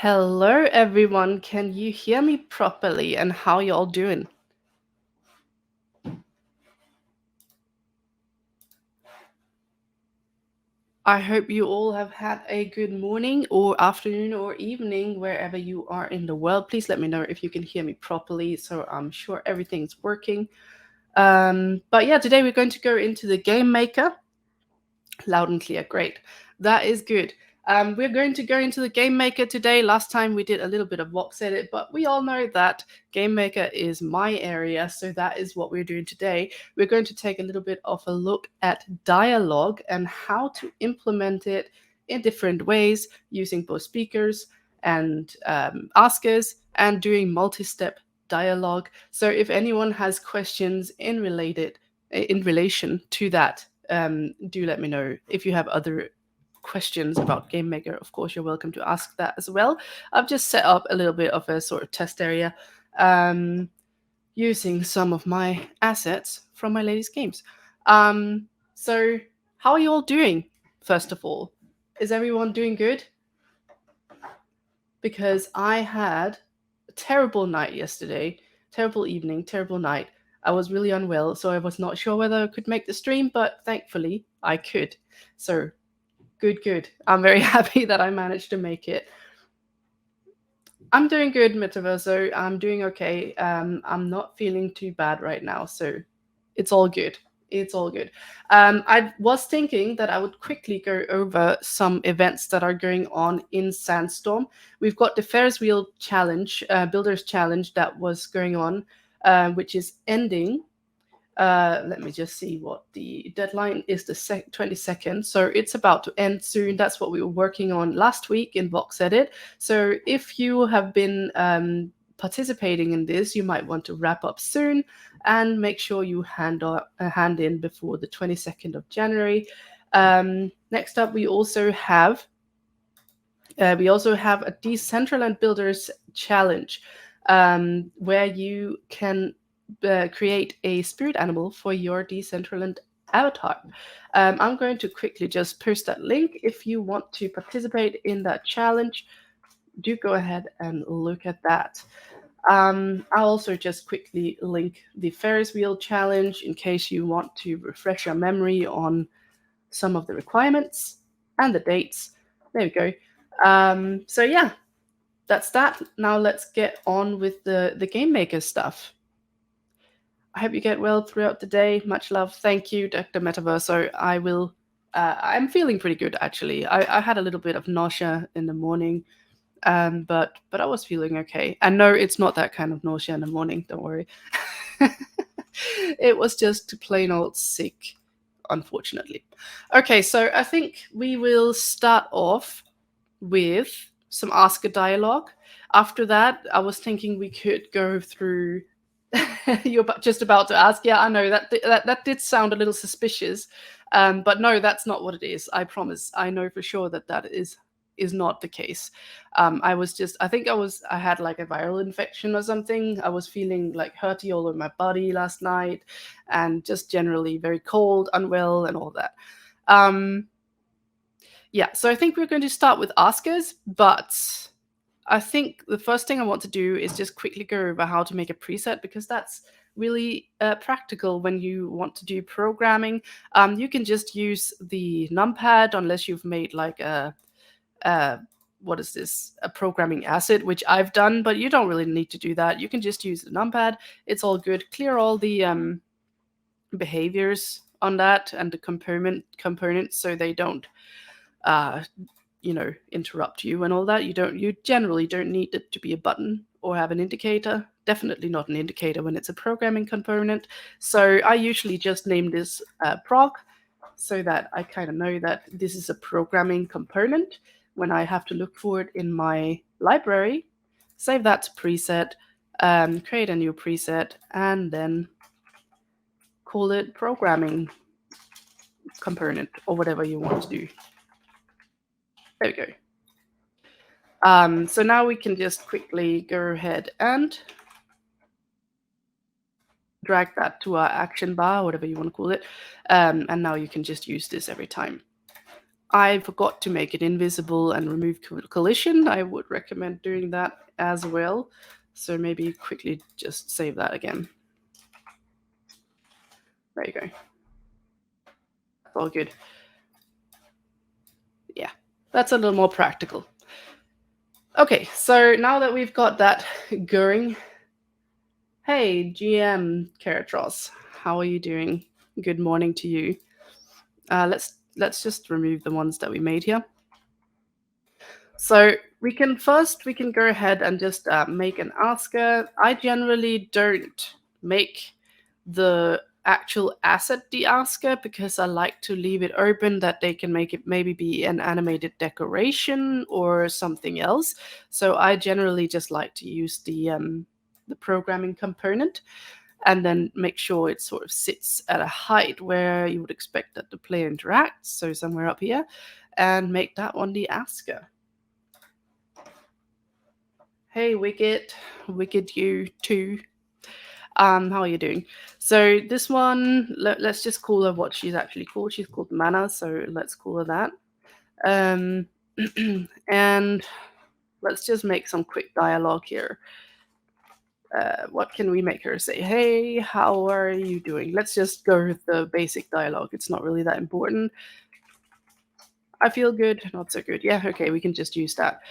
Hello, everyone. Can you hear me properly? And how y'all doing? I hope you all have had a good morning or afternoon or evening wherever you are in the world. Please let me know if you can hear me properly so I'm sure everything's working. But yeah, today we're going to go into the game maker. Loud and clear. Great. That is good. We're going to go into the Game Maker today. Last time we did a little bit of Vox Edit, but we all know that Game Maker is my area, so that is what we're doing today. We're going to take a little bit of a look at dialogue and how to implement it in different ways using both speakers and askers and doing multi-step dialogue. So if anyone has questions in relation to that, do let me know. If you have other questions about Game Maker, of course, you're welcome to ask that as well. I've just set up a little bit of a sort of test area using some of my assets from my latest games. So, how are you all doing, first of all? Is everyone doing good? Because I had a terrible night yesterday, terrible evening, terrible night. I was really unwell, so I was not sure whether I could make the stream, but thankfully I could. So good. I'm very happy that I managed to make it. I'm doing good, Metaverso. I'm doing okay. I'm not feeling too bad right now, so it's all good. It's all good. I was thinking that I would quickly go over some events that are going on in Sandstorm. We've got the Ferris Wheel Challenge, Builders Challenge that was going on, which is ending. Let me just see what the deadline is, the 22nd. So it's about to end soon. That's what we were working on last week in Vox Edit. So if you have been participating in this, you might want to wrap up soon and make sure you hand in before the 22nd of January. Next up, we also have a Decentraland Builders Challenge, where you can create a spirit animal for your Decentraland avatar. I'm going to quickly just post that link. If you want to participate in that challenge, do go ahead and look at that. I'll also just quickly link the Ferris wheel challenge in case you want to refresh your memory on some of the requirements and the dates. There we go. So yeah, that's that. Now let's get on with the game maker stuff. I hope you get well throughout the day. Much love. Thank you, Dr. Metaverso. I will. I'm feeling pretty good actually. I had a little bit of nausea in the morning, but I was feeling okay. And no, it's not that kind of nausea in the morning. Don't worry. It was just plain old sick, unfortunately. Okay, so I think we will start off with some Ask a Dialogue. After that, I was thinking we could go through. You're just about to ask. Yeah, I know that did sound a little suspicious, but no, that's not what it is. I promise. I know for sure that is not the case. I had like a viral infection or something. I was feeling like hurty all over my body last night, and just generally very cold, unwell, and all that. Yeah, so I think we're going to start with askers, but I think the first thing I want to do is just quickly go over how to make a preset, because that's really practical when you want to do programming. You can just use the numpad unless you've made like a what is this? A programming asset, which I've done, but you don't really need to do that. You can just use the numpad. It's all good. Clear all the behaviors on that and the components so they don't interrupt you and all that. You generally don't need it to be a button or have an indicator. Definitely not an indicator when it's a programming component. So I usually just name this prog, so that I kind of know that this is a programming component. When I have to look for it in my library, save that to preset, create a new preset, and then call it programming component or whatever you want to do. There we go. So now we can just quickly go ahead and drag that to our action bar, whatever you want to call it. And now you can just use this every time. I forgot to make it invisible and remove collision. I would recommend doing that as well. So maybe quickly just save that again. There you go. All good. Yeah, that's a little more practical. Okay, so now that we've got that going, hey, GM Karatros, how are you doing? Good morning to you. Let's just remove the ones that we made here. So we can go ahead and just make an asker. I generally don't make the actual asset the asker because I like to leave it open that they can make it maybe be an animated decoration or something else. So I generally just like to use the programming component and then make sure it sort of sits at a height where you would expect that the player interacts, so somewhere up here, and make that one the asker. Hey, Wicked you too. How are you doing? So this one, let's just call her what she's actually called. She's called Mana, so let's call her that. And let's just make some quick dialogue here. What can we make her say? Hey, how are you doing? Let's just go with the basic dialogue. It's not really that important. I feel good, not so good. Yeah, okay, we can just use that.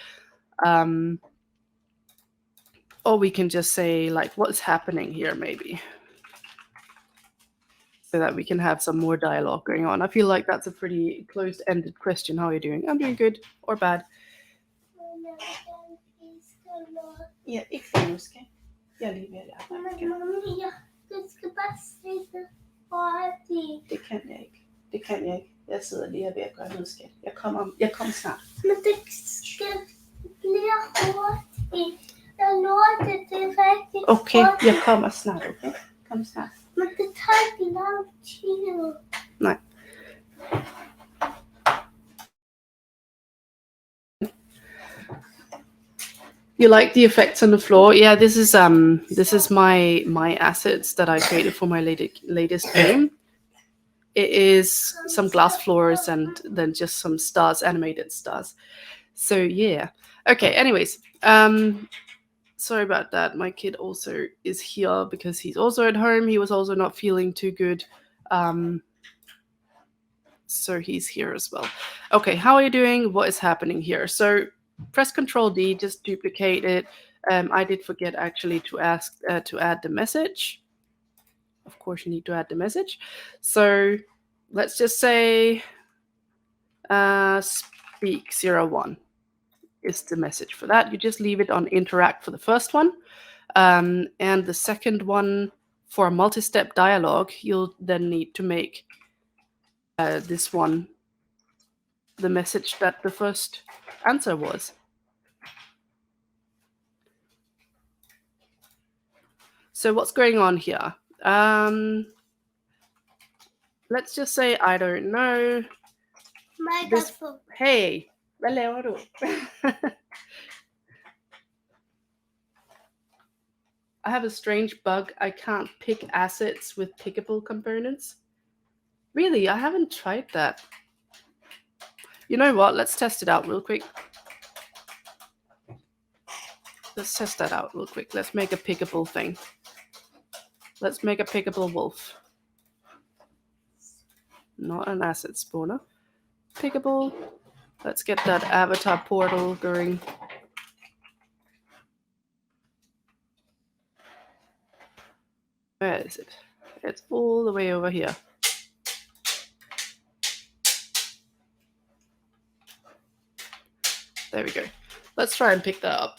Or we can just say, like, what's happening here, maybe. So that we can have some more dialogue going on. I feel like that's a pretty closed-ended question. How are you doing? I'm doing good or bad. Ja, ik kan huske. Jeg lige ved at Det kan jeg ikke. Det kan jeg ikke. Jeg sidder lige ved at gøre noget skat. Jeg kommer snart. Men det skal blive hurtigt. Jeg lover det er rigtigt. Okay, jeg kommer snart, okay? Kom snart. Men det tager ikke lang tid. Nej. You like the effects on the floor? Yeah, this is my assets that I created for my latest game. It is some glass floors and then just some stars, animated stars. So yeah. Okay, anyways. Sorry about that. My kid also is here because he's also at home. He was also not feeling too good. So he's here as well. Okay, how are you doing? What is happening here? So press Control D, just duplicate it. I did forget actually to add the message. Of course, you need to add the message. So let's just say speak 01 is the message for that. You just leave it on interact for the first one. And the second one, for a multi-step dialogue, you'll then need to make this one the message that the first answer was. So what's going on here? Let's just say, I don't know. Hey, hvad laver du? I have a strange bug. I can't pick assets with pickable components. Really, I haven't tried that. You know what? Let's test it out real quick. Let's test that out real quick. Let's make a pickable thing. Let's make a pickable wolf. Not an asset spawner. Pickable. Let's get that avatar portal going. Where is it? It's all the way over here. There we go. Let's try and pick that up.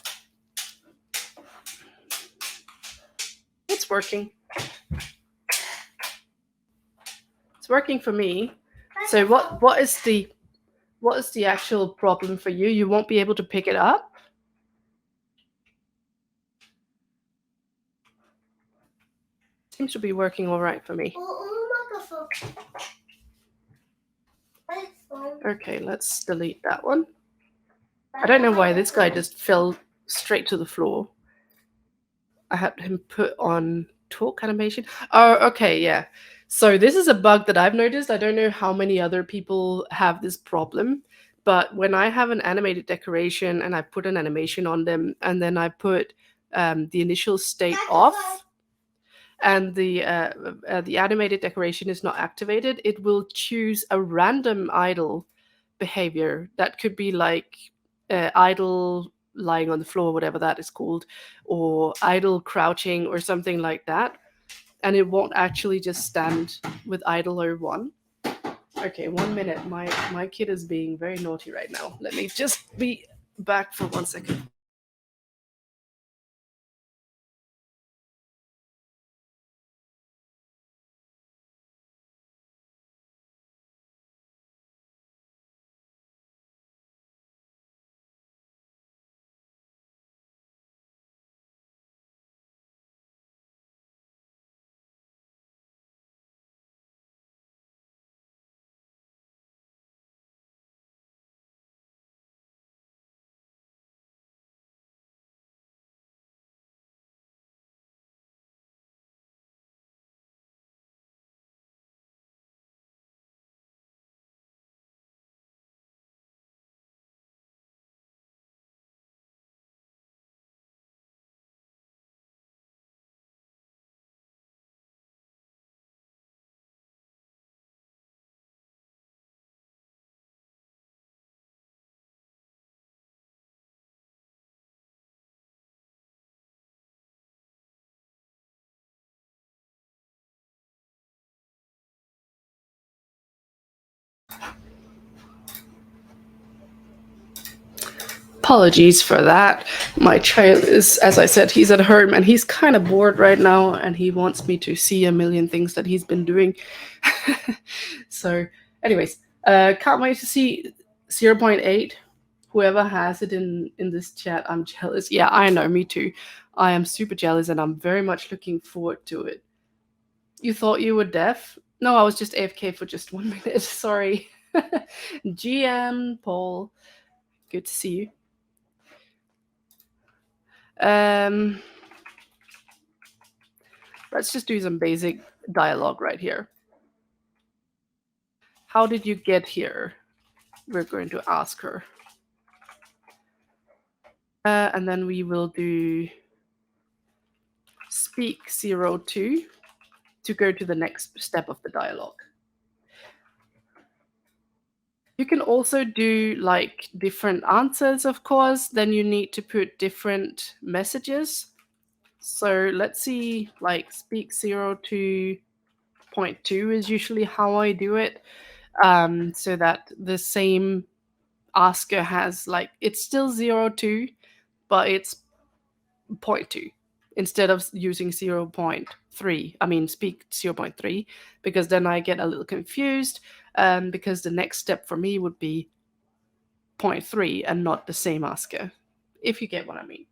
It's working. It's working for me. So what is the actual problem for you? You won't be able to pick it up? Seems to be working all right for me. Okay, let's delete that one. I don't know why this guy just fell straight to the floor. I had him put on talk animation. Oh, okay, yeah. So this is a bug that I've noticed. I don't know how many other people have this problem, but when I have an animated decoration and I put an animation on them, and then I put the initial state off, and the animated decoration is not activated, it will choose a random idle behavior that could be like idle lying on the floor, whatever that is called, or idle crouching or something like that, and it won't actually just stand with idle or one. Okay, 1 minute. My kid is being very naughty right now. Let me just be back for 1 second. Apologies for that. My child is, as I said, he's at home and he's kind of bored right now, and he wants me to see a million things that he's been doing. So, anyways, can't wait to see 0.8. Whoever has it in this chat, I'm jealous. Yeah, I know, me too. I am super jealous, and I'm very much looking forward to it. You thought you were deaf? No, I was just AFK for just 1 minute. Sorry. GM Paul, good to see you. Let's just do some basic dialogue right here. How did you get here? We're going to ask her. And then we will do speak 02 to go to the next step of the dialogue. You can also do like different answers, of course. Then you need to put different messages. So let's see, like speak 02.2 is usually how I do it. So that the same asker has like, it's still 02, but it's 0.2 instead of using 0.3. I mean, speak 0.3, because then I get a little confused, because the next step for me would be 0.3 and not the same asker, if you get what I mean.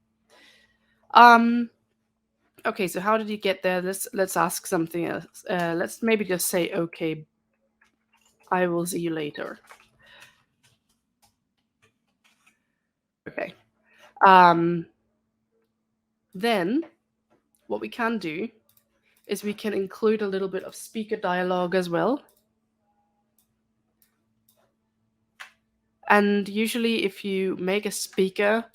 Okay, so how did you get there? Let's ask something else. Let's maybe just say, okay, I will see you later. Okay. Then what we can do is we can include a little bit of speaker dialogue as well. And usually if you make a speaker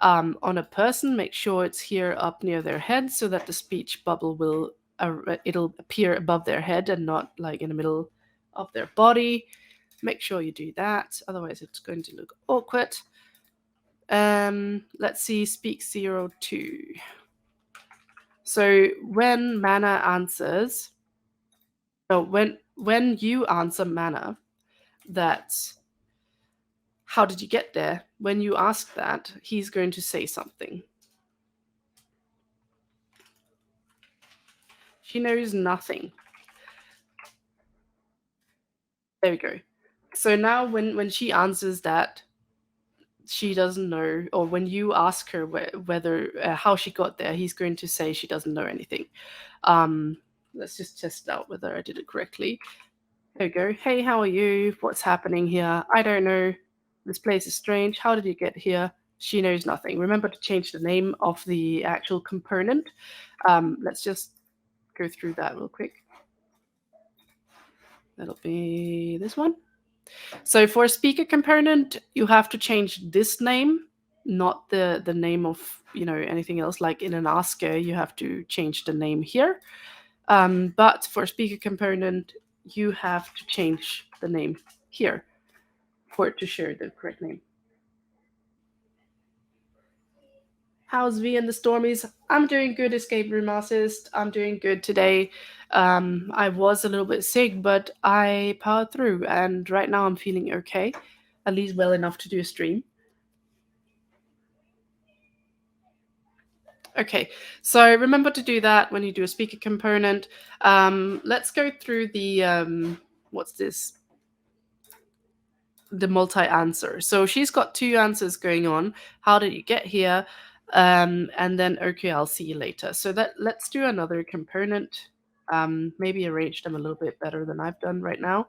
on a person, make sure it's here up near their head so that the speech bubble will it'll appear above their head and not like in the middle of their body. Make sure you do that, otherwise it's going to look awkward. Let's see, speak 02. So when Mana answers, so when you answer Mana, that how did you get there? When you ask that, he's going to say something. She knows nothing. There we go. So now when she answers that, she doesn't know, or when you ask her whether how she got there, he's going to say she doesn't know anything. Let's just test out whether I did it correctly. There we go. Hey, how are you? What's happening here? I don't know. This place is strange. How did you get here? She knows nothing. Remember to change the name of the actual component. Let's just go through that real quick. That'll be this one. So for a speaker component, you have to change this name, not the name of anything else. Like in an asker, you have to change the name here. But for a speaker component, you have to change the name here for it to share the correct name. How's V and the Stormies? I'm doing good, Escape Room Artist. I'm doing good today. I was a little bit sick, but I powered through, and right now I'm feeling okay, at least well enough to do a stream. Okay, so remember to do that when you do a speaker component. Let's go through the, what's this? The multi-answer. So she's got 2 answers going on. How did you get here? And then, okay, I'll see you later. So let's do another component. Maybe arrange them a little bit better than I've done right now.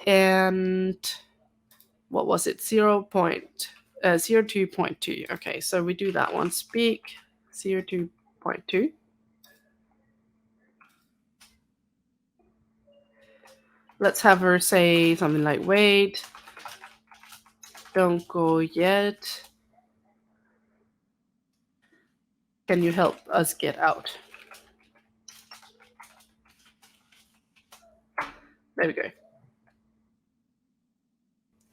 And what was it? 02.2. Okay, so we do that one. Speak 02.2. Let's have her say something like, wait, don't go yet. Can you help us get out? There we go.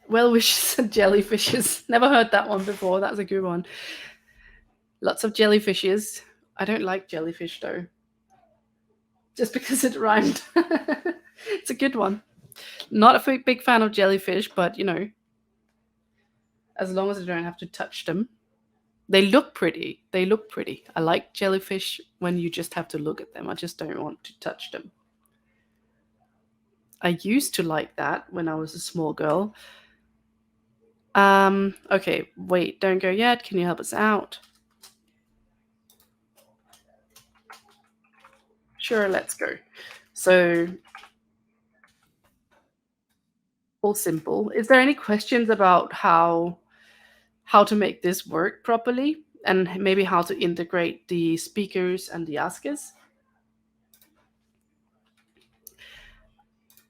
Well wishes and jellyfishes. Never heard that one before. That's a good one. Lots of jellyfishes. I don't like jellyfish though. Just because it rhymed. It's a good one. Not a big fan of jellyfish, but as long as I don't have to touch them. They look pretty. I like jellyfish when you just have to look at them. I just don't want to touch them. I used to like that when I was a small girl. Okay, wait, don't go yet. Can you help us out? Sure, let's go. So, all simple. Is there any questions about how to make this work properly, and maybe how to integrate the speakers and the askers?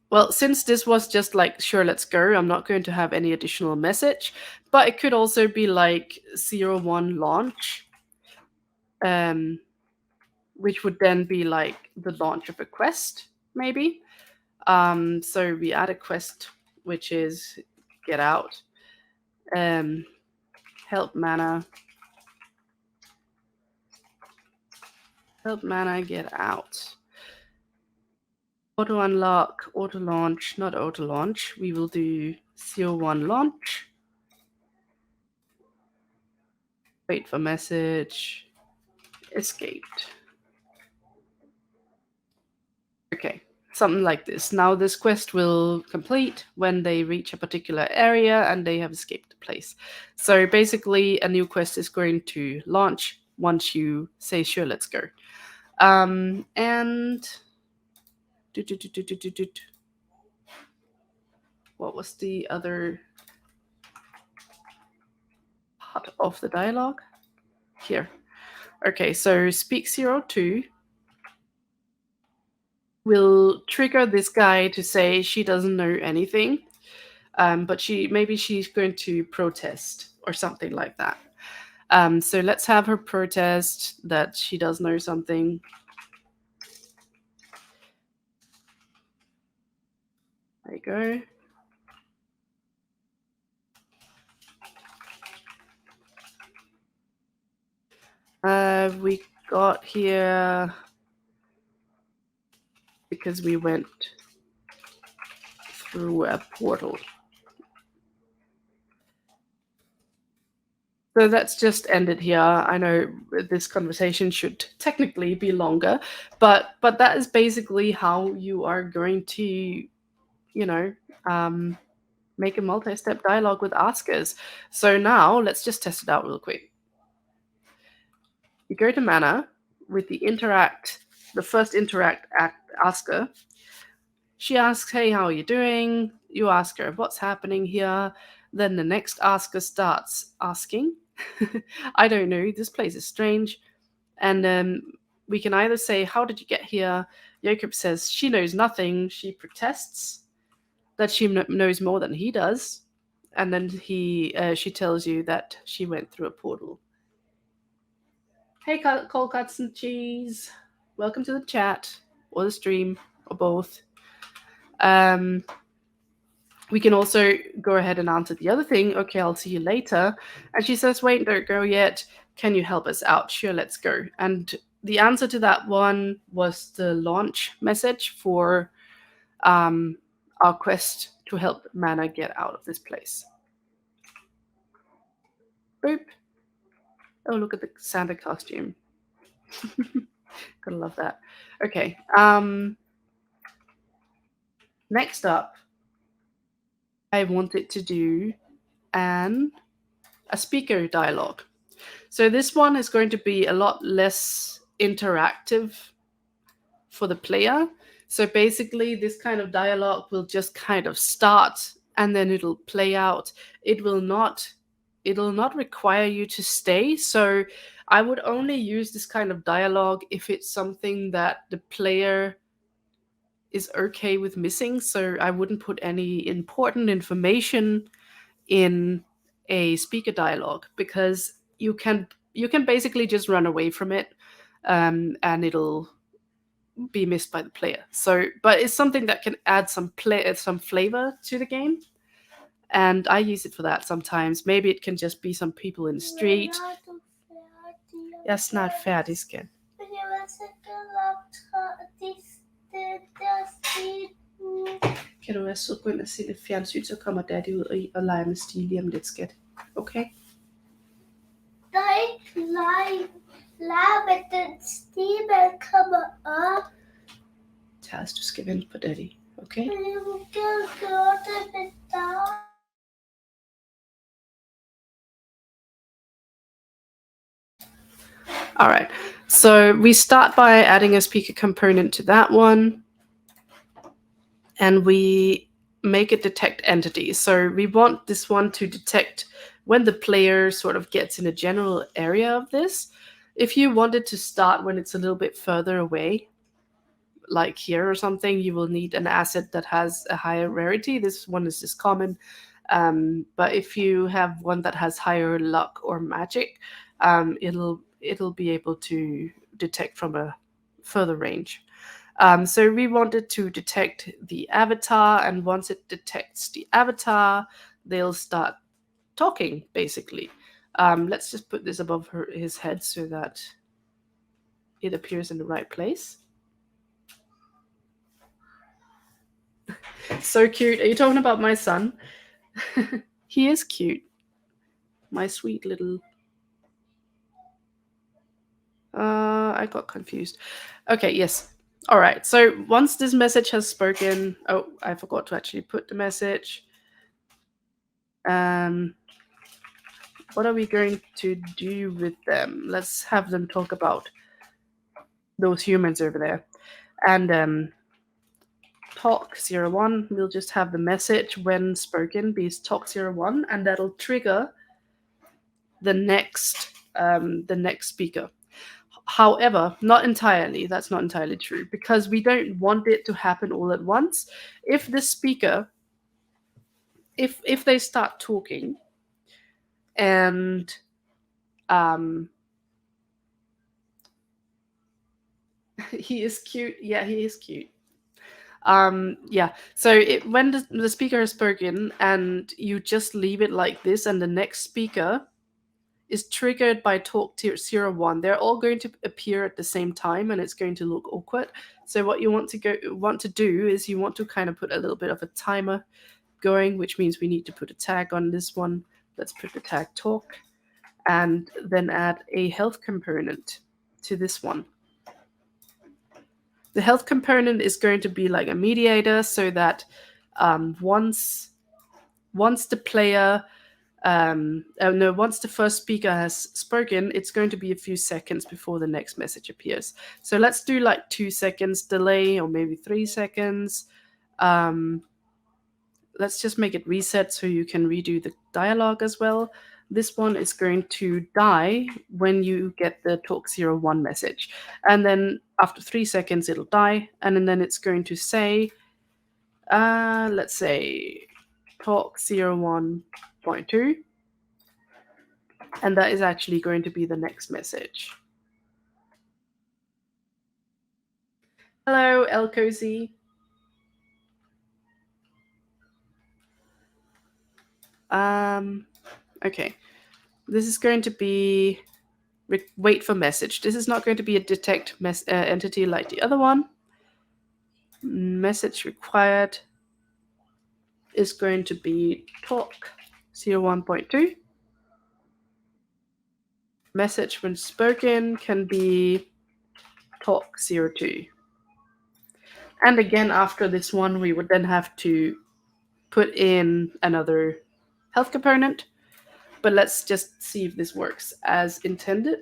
Well, since this was just like, sure, let's go, I'm not going to have any additional message, but it could also be like 01 launch, which would then be like the launch of a quest, maybe. So we add a quest, which is get out, help mana get out. Auto unlock, auto launch, not auto launch. We will do 01 launch. Wait for message. Escaped. Okay, something like this. Now this quest will complete when they reach a particular area and they have escaped the place. So basically a new quest is going to launch once you say, sure, let's go. And what was the other part of the dialogue? Here. Okay, so speak 02 will trigger this guy to say she doesn't know anything, but maybe she's going to protest or something like that. So let's have her protest that she does know something. There you go. We got here because we went through a portal. So that's just ended here. I know this conversation should technically be longer, but that is basically how you are going to, make a multi-step dialogue with askers. So now let's just test it out real quick. You go to mana with the first interact asker. She asks, hey, how are you doing? You ask her, what's happening here? Then the next asker starts asking, I don't know, this place is strange. And we can either say, how did you get here? Jacob says she knows nothing. She protests that she knows more than he does. And then she tells you that she went through a portal. Hey, cold cuts and cheese. Welcome to the chat or the stream or both. We can also go ahead and answer the other thing. Okay, I'll see you later. And she says, wait, don't go yet. Can you help us out? Sure, let's go. And the answer to that one was the launch message for our quest to help Mana get out of this place. Boop. Oh, look at the Santa costume. Gotta love that. Okay. Next up, I wanted to do a speaker dialogue. So this one is going to be a lot less interactive for the player. So basically, this kind of dialogue will just kind of start and then it'll play out. It'll not require you to stay. So I would only use this kind of dialogue if it's something that the player is okay with missing. So I wouldn't put any important information in a speaker dialogue because you can basically just run away from it, and it'll be missed by the player. So, but it's something that can add some flavor to the game, and I use it for that sometimes. Maybe it can just be some people in the street. Jeg er snart færdig, skat. Kan du være sød gå ind og se lidt fjernsyn, så kommer daddy ud og lege med Stig lige om lidt, skat. Okay? Der er ikke lege med den Stig, man kommer op. Tals, du skal vente på daddy. Okay? Men jeg vil gerne gøre det med dig. All right, so we start by adding a speaker component to that one, and we make it detect entities. So we want this one to detect when the player sort of gets in a general area of this. If you wanted to start when it's a little bit further away, like here or something, you will need an asset that has a higher rarity. This one is just common. But if you have one that has higher luck or magic, it'll be able to detect from a further range. So we wanted to detect the avatar, and once it detects the avatar, they'll start talking, basically. Let's just put this above his head so that it appears in the right place. So cute. Are you talking about my son? He is cute. My sweet little... I got confused. Okay, yes. All right, so once this message has spoken... Oh, I forgot to actually put the message. What are we going to do with them? Let's have them talk about those humans over there. And talk 01, we'll just have the message when spoken be talk 01, and that'll trigger the next speaker. However, not entirely. That's not entirely true, because we don't want it to happen all at once. If the speaker, if they start talking, and he is cute. Yeah, he is cute. Yeah, so when the speaker has spoken and you just leave it like this, and the next speaker is triggered by talk 01, they're all going to appear at the same time, and it's going to look awkward. So what you want to do is you want to kind of put a little bit of a timer going, which means we need to put a tag on this one. Let's put the tag talk, and then add a health component to this one. The health component is going to be like a mediator, so that once the player, once the first speaker has spoken, it's going to be a few seconds before the next message appears. So let's do like 2 seconds delay, or maybe 3 seconds. Let's just make it reset so you can redo the dialogue as well. this one is going to die when you get the talk01 message. And then after 3 seconds, it'll die. And then it's going to say, let's say talk01.2. And that is actually going to be the next message. Hello, El Cozy. Okay. This is going to be wait for message. This is not going to be a detect entity like the other one. Message required is going to be talk 01.2. Message when spoken can be talk 02. And again, after this one, we would then have to put in another health component. But let's just see if this works as intended.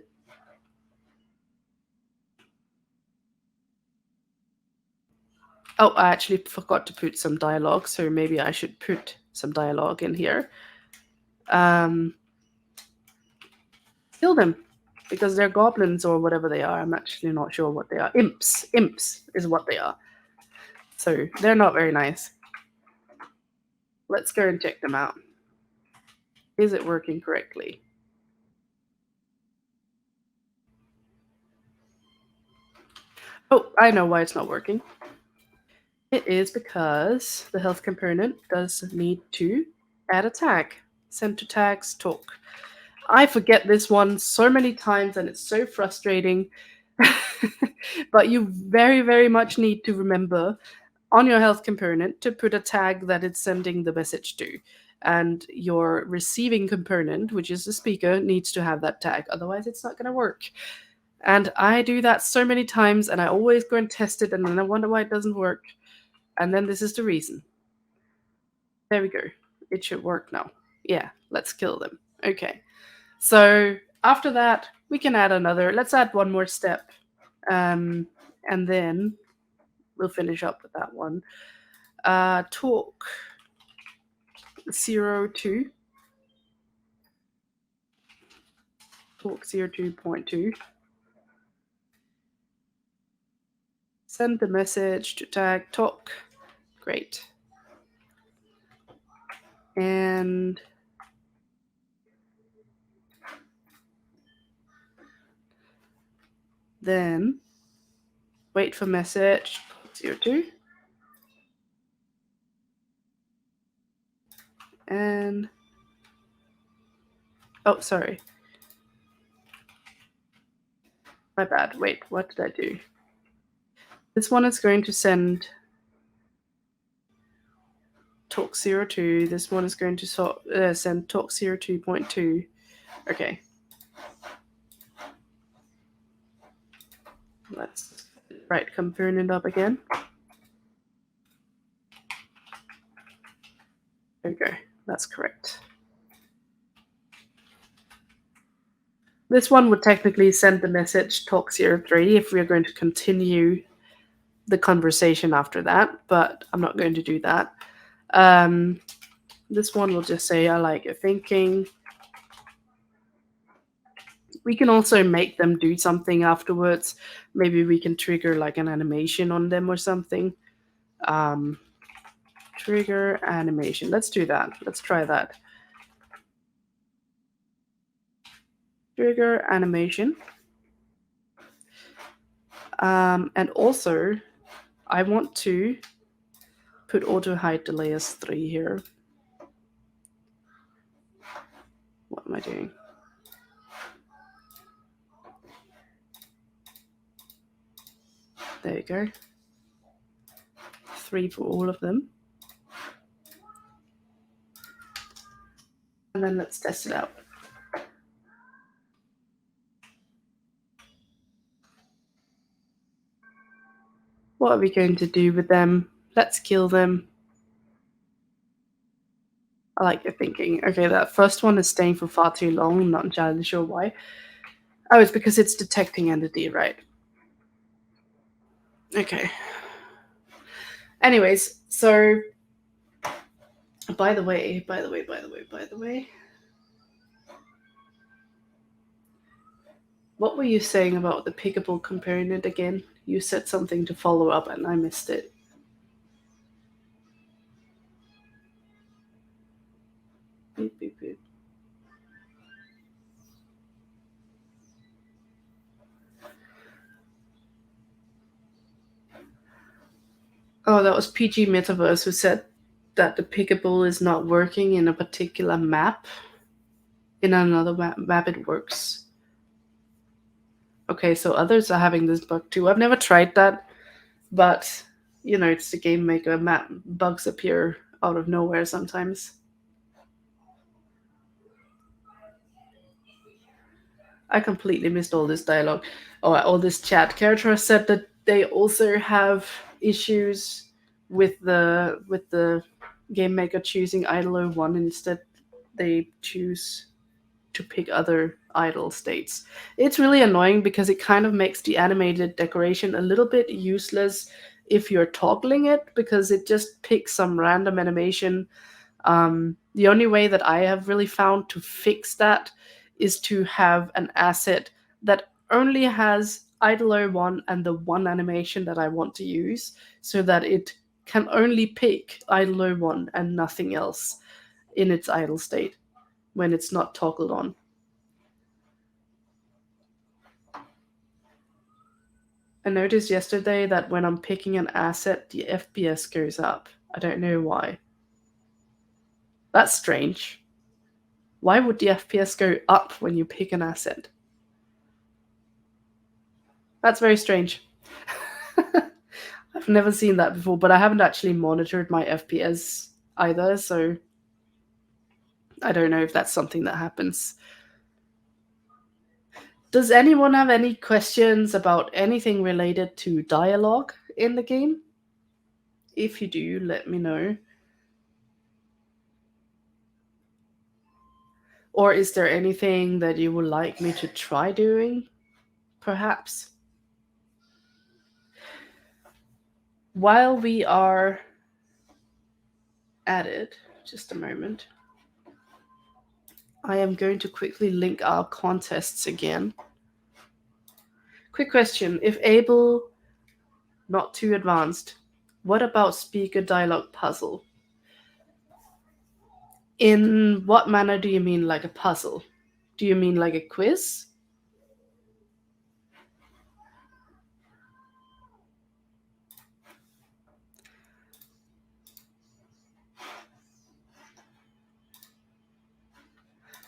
Oh, I actually forgot to put some dialogue, so maybe I should put some dialogue in here. Kill them, because they're goblins or whatever they are. I'm actually not sure what they are. Imps. Imps is what they are. So they're not very nice. Let's go and check them out. Is it working correctly? Oh, I know why it's not working. It is because the health component does need to add a tag. Send to tags, talk. I forget this one so many times and it's so frustrating. But you very, very much need to remember on your health component to put a tag that it's sending the message to. And your receiving component, which is the speaker, needs to have that tag. Otherwise, it's not going to work. And I do that so many times and I always go and test it and then I wonder why it doesn't work. And then this is the reason. There we go. It should work now. Yeah, let's kill them. Okay. So after that, we can add another. Let's add one more step. And then we'll finish up with that one. Talk 02. Talk 02.2. Send the message to tag talk. Great. And then wait for message 02. And oh, sorry. My bad. Wait, what did I do? This one is going to send talk 02. This one is going to send talk 02.2. Okay. Let's write component up again. There we go. That's correct. This one would technically send the message talk 03 if we're going to continue the conversation after that, but I'm not going to do that. This one will just say, I like your thinking. We can also make them do something afterwards. Maybe we can trigger like an animation on them or something. Trigger animation. Let's do that. Let's try that. Trigger animation. And also, I want to put auto hide delay as 3 here. What am I doing? There you go. 3 for all of them. And then let's test it out. What are we going to do with them? Let's kill them. I like your thinking. Okay, that first one is staying for far too long. I'm not entirely sure why. Oh, it's because it's detecting entity, right? Okay. Anyways, so by the way, What were you saying about the pickable component again? You said something to follow up and I missed it. Beep, beep, beep. Oh, that was PG Metaverse who said that the pickable is not working in a particular map. In another map it works. Okay, so others are having this bug too. I've never tried that, but you know, it's the game maker. Map bugs appear out of nowhere sometimes. I completely missed all this dialogue or all this chat. Character said that they also have issues with the game maker choosing idler one instead. They choose to pick other idle states. It's really annoying because it kind of makes the animated decoration a little bit useless if you're toggling it, because it just picks some random animation. The only way that I have really found to fix that is to have an asset that only has idler one and the one animation that I want to use, so that it can only pick idler one and nothing else in its idle state when it's not toggled on. I noticed yesterday that when I'm picking an asset, the FPS goes up. I don't know why. That's strange. Why would the FPS go up when you pick an asset? That's very strange. I've never seen that before, but I haven't actually monitored my FPS either, so I don't know if that's something that happens. Does anyone have any questions about anything related to dialogue in the game? If you do, let me know. Or is there anything that you would like me to try doing? Perhaps. While we are at it, just a moment, I am going to quickly link our contests again. Quick question. If able, not too advanced, what about speaker dialogue puzzle? In what manner do you mean like a puzzle? Do you mean like a quiz?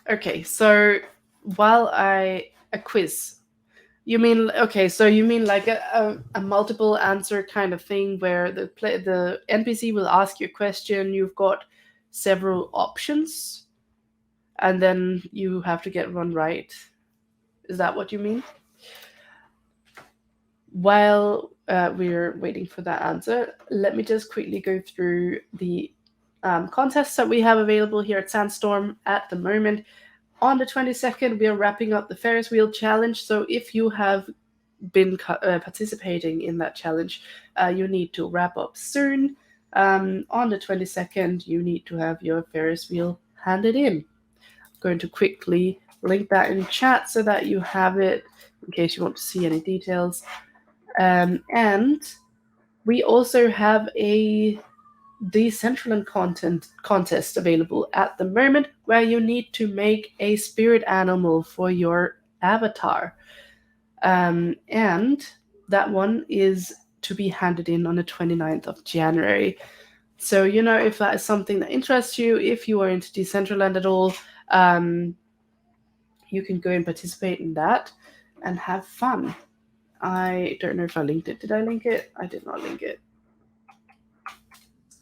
Okay, so a quiz. You mean, okay, so you mean like a multiple answer kind of thing where the NPC will ask you a question, you've got several options, and then you have to get one right. Is that what you mean? While we're waiting for that answer, let me just quickly go through the contests that we have available here at Sandstorm at the moment. On the 22nd, we are wrapping up the Ferris wheel challenge. So if you have been participating in that challenge, you need to wrap up soon. On the 22nd, you need to have your Ferris wheel handed in. I'm going to quickly link that in chat so that you have it in case you want to see any details. And we also have a Decentraland contest available at the moment, where you need to make a spirit animal for your avatar. And that one is to be handed in on the 29th of January. So, you know, if that is something that interests you, if you are into Decentraland at all, you can go and participate in that and have fun. I don't know if I linked it. Did I link it? I did not link it.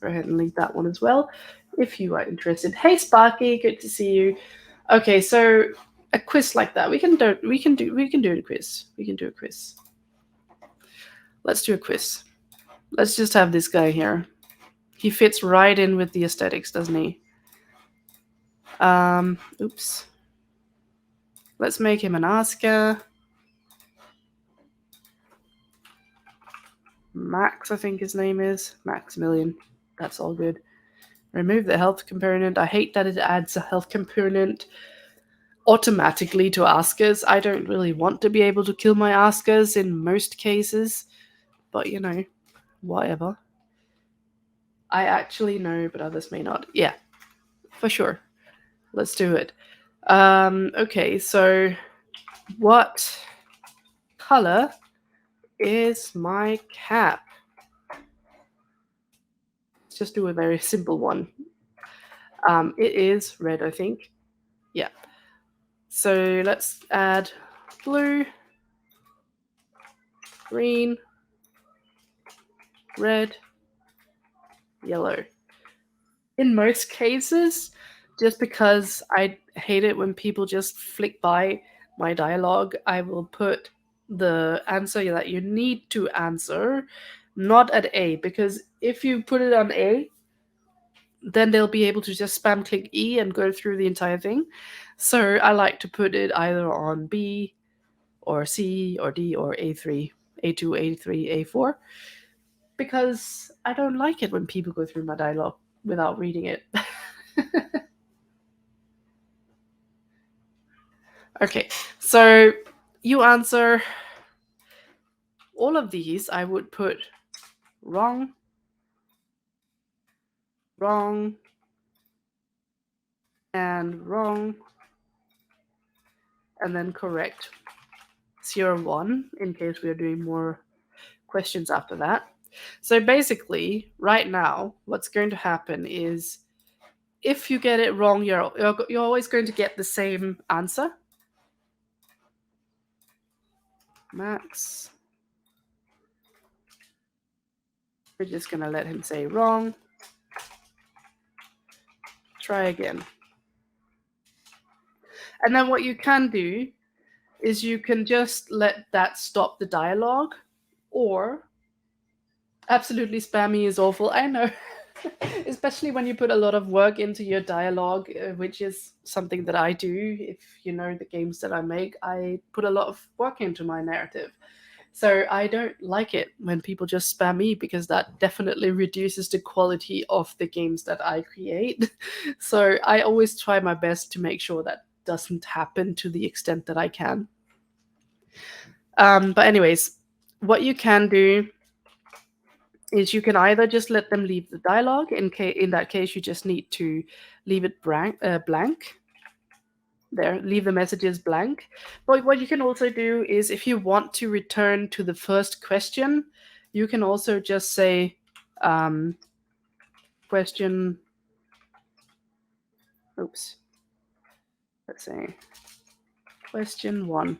Go ahead and link that one as well if you are interested. Hey Sparky, good to see you. Okay, so a quiz like that. We can do a quiz. We can do a quiz. Let's do a quiz. Let's just have this guy here. He fits right in with the aesthetics, doesn't he? Oops. Let's make him an Oscar. Max, I think his name is. Maximilian. That's all good. Remove the health component. I hate that it adds a health component. automatically to askers. I don't really want to be able to kill my askers in most cases, but you know, whatever. I actually know, but others may not. Yeah, for sure. Let's do it. Okay, so what color is my cap? Let's just do a very simple one. It is red, I think. Yeah. So let's add blue, green, red, yellow. In most cases, just because I hate it when people just flick by my dialogue, I will put the answer that you need to answer not at A, because if you put it on A, then they'll be able to just spam click E and go through the entire thing. So I like to put it either on B or C or D or A3, A2, A3, A4, because I don't like it when people go through my dialogue without reading it. Okay, so you answer all of these. I would put wrong, wrong, and wrong, and then correct 0, 1, in case we are doing more questions after that. So basically, right now, what's going to happen is if you get it wrong, you're always going to get the same answer. Max. We're just going to let him say wrong. Try again. And then what you can do is you can just let that stop the dialogue, or absolutely spammy is awful, I know. Especially when you put a lot of work into your dialogue, which is something that I do. If you know the games that I make, I put a lot of work into my narrative. So I don't like it when people just spam me, because that definitely reduces the quality of the games that I create. So I always try my best to make sure that doesn't happen to the extent that I can. But anyways, what you can do is you can either just let them leave the dialogue. In that case, you just need to leave it blank. There, leave the messages blank. But what you can also do is, if you want to return to the first question, you can also just say question. Oops. Let's say question 1.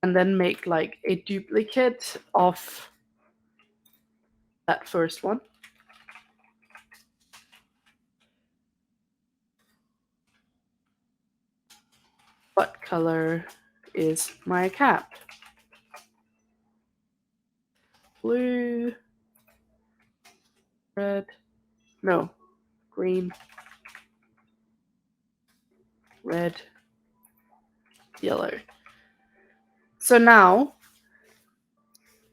And then make like a duplicate of that first one. What color is my cap? Blue, red, no, green, red, yellow. So now,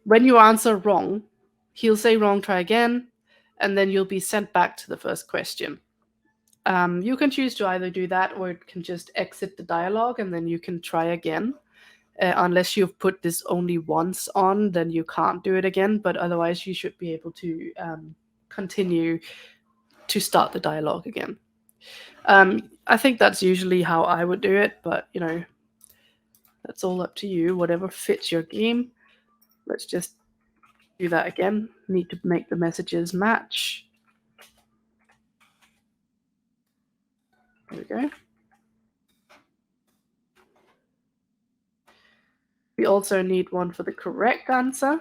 when you answer wrong, he'll say wrong, try again, and then you'll be sent back to the first question. You can choose to either do that, or it can just exit the dialogue and then you can try again. Unless you've put this only once on, then you can't do it again, but otherwise you should be able to continue to start the dialogue again. I think that's usually how I would do it, but you know, that's all up to you, whatever fits your game. Let's just do that again. Need to make the messages match. There we go. We also need one for the correct answer.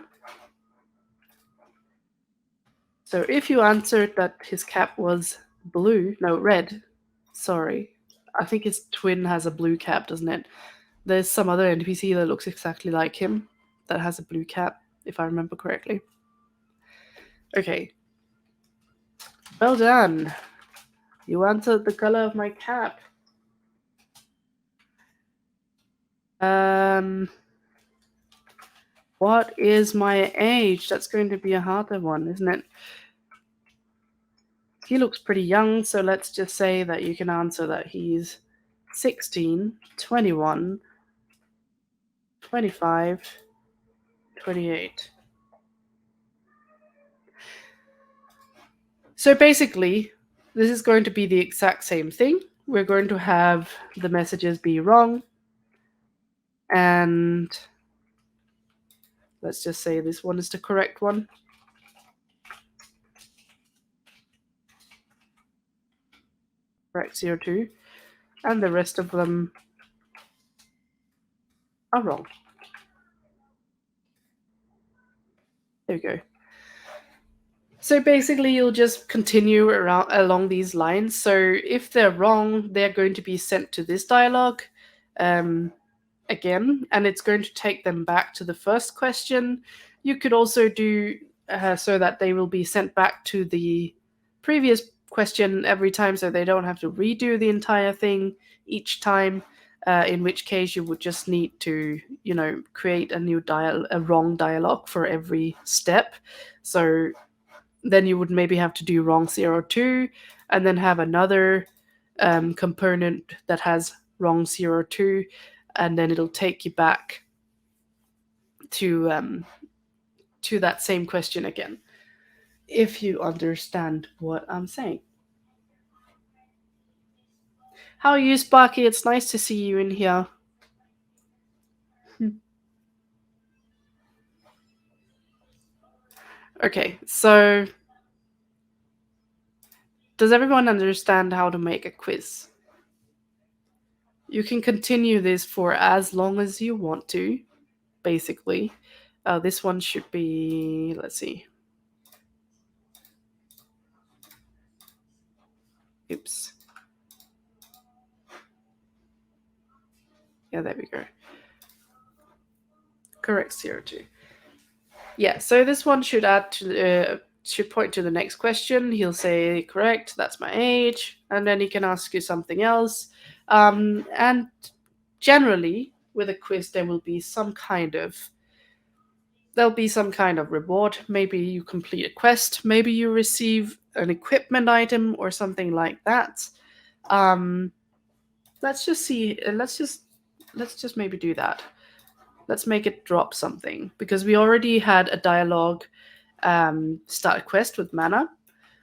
So if you answered that his cap was blue, no, red, sorry. I think his twin has a blue cap, doesn't it? There's some other NPC that looks exactly like him that has a blue cap, if I remember correctly. Okay. Well done. You answered the color of my cap. What is my age? That's going to be a harder one, isn't it? He looks pretty young, so let's just say that you can answer that he's 16, 21, 25, 28. So basically, this is going to be the exact same thing. We're going to have the messages be wrong. And let's just say this one is the correct one. Correct 02. And the rest of them are wrong. There we go. So basically, you'll just continue along these lines. So if they're wrong, they're going to be sent to this dialogue again, and it's going to take them back to the first question. You could also do so that they will be sent back to the previous question every time, so they don't have to redo the entire thing each time. In which case, you would just need to, create a wrong dialogue for every step. So then you would maybe have to do wrong 02 and then have another component that has wrong 02, and then it'll take you back to that same question again, if you understand what I'm saying. How are you, Sparky? It's nice to see you in here. Okay, so does everyone understand how to make a quiz? You can continue this for as long as you want to, basically. This one should be, let's see. Oops. Yeah, there we go. Correct 02. Yeah, so this one should add to should point to the next question. He'll say, correct, that's my age, and then he can ask you something else. And generally, with a quiz, there will be some kind of reward. Maybe you complete a quest, maybe you receive an equipment item or something like that. Let's just see. Let's just maybe do that. Let's make it drop something, because we already had a dialogue start a quest with mana.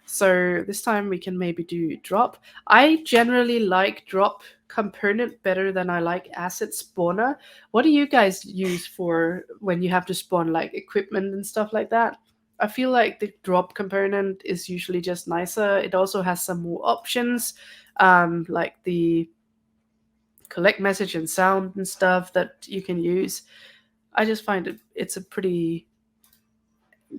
So this time we can maybe do drop. I generally like drop component better than I like asset spawner. What do you guys use for when you have to spawn like equipment and stuff like that? I feel like the drop component is usually just nicer. It also has some more options, like the collect message and sound and stuff that you can use. I just find it's a pretty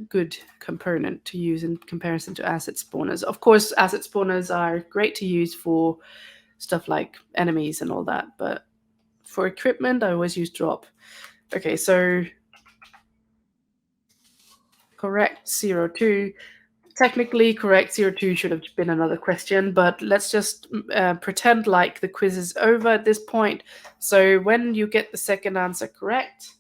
good component to use in comparison to asset spawners. Of course, asset spawners are great to use for stuff like enemies and all that, but for equipment, I always use drop. Okay, so correct 02. Technically, correct 02 should have been another question, but let's just pretend like the quiz is over at this point. So when you get the second answer correct,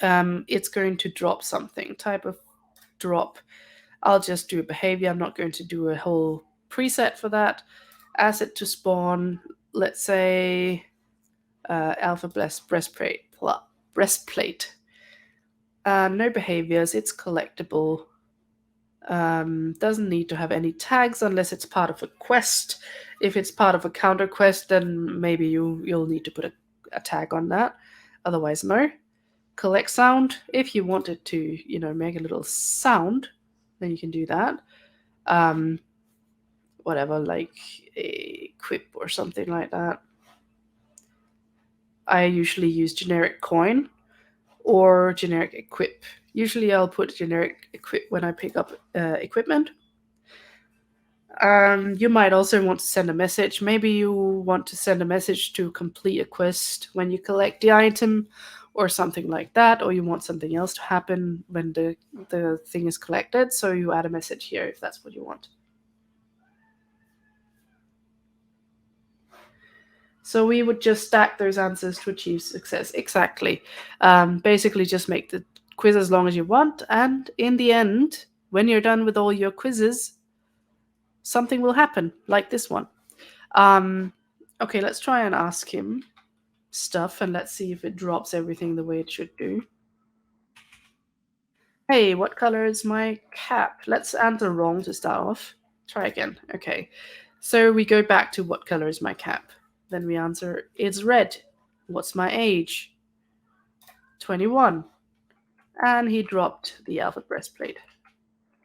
it's going to drop something, type of drop. I'll just do a behavior. I'm not going to do a whole preset for that. Asset to spawn, let's say alpha breastplate. No behaviors, it's collectible. Doesn't need to have any tags unless it's part of a quest. If it's part of a counter quest, then maybe you'll need to put a tag on that. Otherwise, no. Collect sound. If you wanted to, make a little sound, then you can do that. Whatever, like a quip or something like that. I usually use generic coin or generic equip. Usually I'll put generic equip when I pick up equipment. You might also want to send a message. Maybe you want to send a message to complete a quest when you collect the item or something like that, or you want something else to happen when the thing is collected, so you add a message here if that's what you want. So we would just stack those answers to achieve success. Exactly. Basically, just make the quiz as long as you want, and in the end, when you're done with all your quizzes, something will happen, like this one. Okay, let's try and ask him stuff, and let's see if it drops everything the way it should do. Hey, what color is my cap? Let's answer wrong to start off. Try again. Okay. So we go back to what color is my cap? Then we answer, it's red. What's my age? 21. And he dropped the alpha breastplate.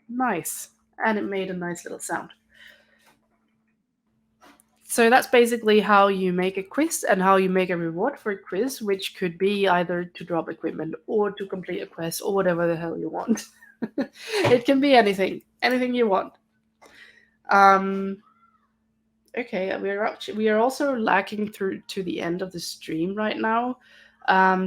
Nice. And it made a nice little sound. So that's basically how you make a quiz and how you make a reward for a quiz, which could be either to drop equipment or to complete a quest or whatever the hell you want. It can be anything you want. Okay, we are also lacking through to the end of the stream right now.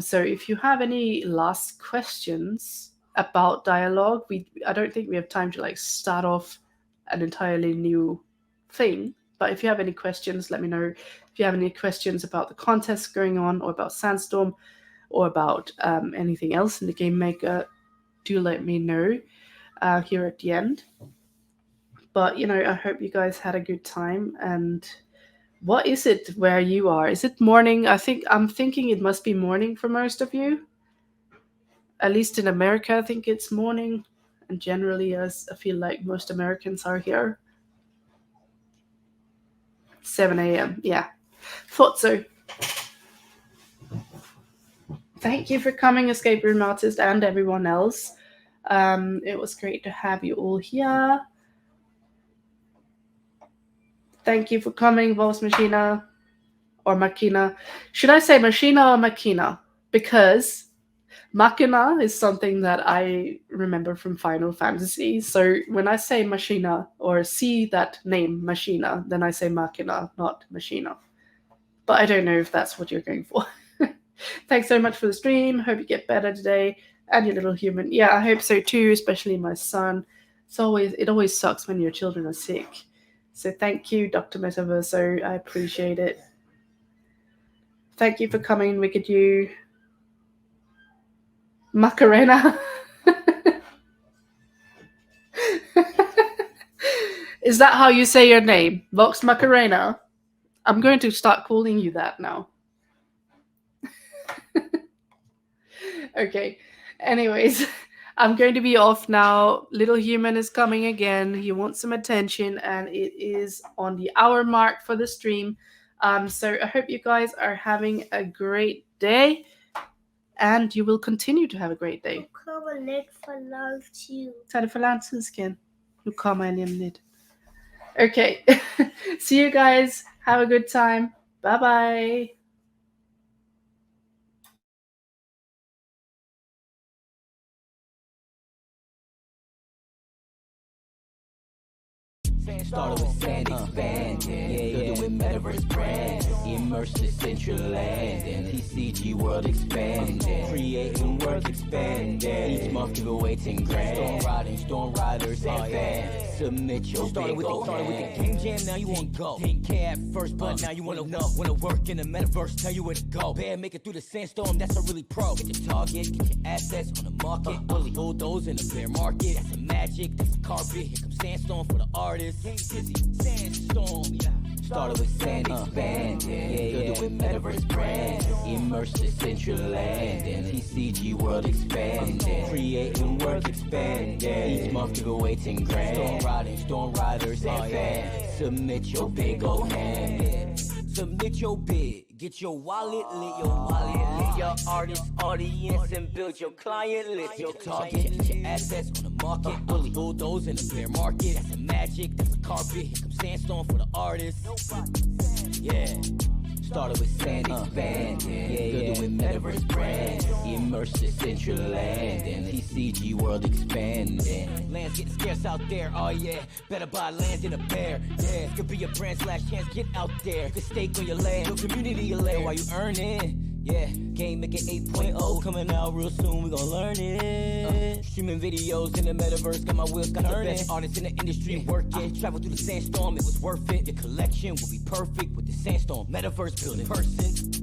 So if you have any last questions about dialogue, I don't think we have time to like start off an entirely new thing. But if you have any questions, let me know. If you have any questions about the contest going on, or about Sandstorm, or about anything else in the Game Maker, do let me know here at the end. But, you know, I hope you guys had a good time. And what is it where you are? Is it morning? I'm thinking it must be morning for most of you. At least in America, I think it's morning. And generally, as I feel like most Americans are here. 7 a.m. Yeah, thought so. Thank you for coming, Escape Room Artist, and everyone else. It was great to have you all here. Thank you for coming, Vos Machina or Machina. Should I say Machina or Machina? Because Machina is something that I remember from Final Fantasy. So when I say Machina or see that name Machina, then I say Machina, not Machina. But I don't know if that's what you're going for. Thanks so much for the stream. Hope you get better today. And your little human. Yeah, I hope so too, especially my son. It always sucks when your children are sick. So thank you, Dr. Metaverso. I appreciate it. Thank you for coming, Wicked You. Macarena. Is that how you say your name? Vox Macarena? I'm going to start calling you that now. Okay. Anyways, I'm going to be off now. Little human is coming again. He wants some attention, and it is on the hour mark for the stream. So I hope you guys are having a great day. And you will continue to have a great day. Kommer lidt for lang tid. Tager det for lang tid, Skin? Nu kommer jeg lige om lidt. Okay. See you guys. Have a good time. Bye bye. Started with sand expanding, build it with metaverse brands, immerse the central land, and TCG world expanding, creating work expanding, each month give away 10 grand, storm riders and fans, submit your started with the game jam, now you wanna go, didn't care at first, but now you wanna know, wanna work in the metaverse, tell you where to go, bear make it through the sandstorm, that's a really pro, get your target, get your assets on the market, fully bulldoze in the bear market, that's the magic, that's the carpet, here comes Sandstorm for the artists. Sandstorm, yeah. Started with sand expanding, build it with metaverse brands, immerse the central land, and TCG world expanding, creating work expanding, each month give away 10 grand, storm riders and fans, submit your big old hand, submit your bid, get your wallet lit, your artist audience, and build your client list, your target, get your assets on the market, fully bulldoze in the bear market, that's the magic, that's the carpet, here comes Sandstorm for the artists, yeah. Started with sand expanding, build it with metaverse brands, immerse the central land, and TCG world expanding. Land's getting scarce out there, oh yeah, better buy land than a bear, yeah. Could be a brand / chance, get out there, the stake on your land, your community your land while you earning. Yeah, Game Maker 8.0 coming out real soon, we gon' learn it. Streaming videos in the metaverse, got my wheels, got the best artists in the industry working. Travel through the sandstorm, it was worth it. Your collection will be perfect with the Sandstorm Metaverse building person.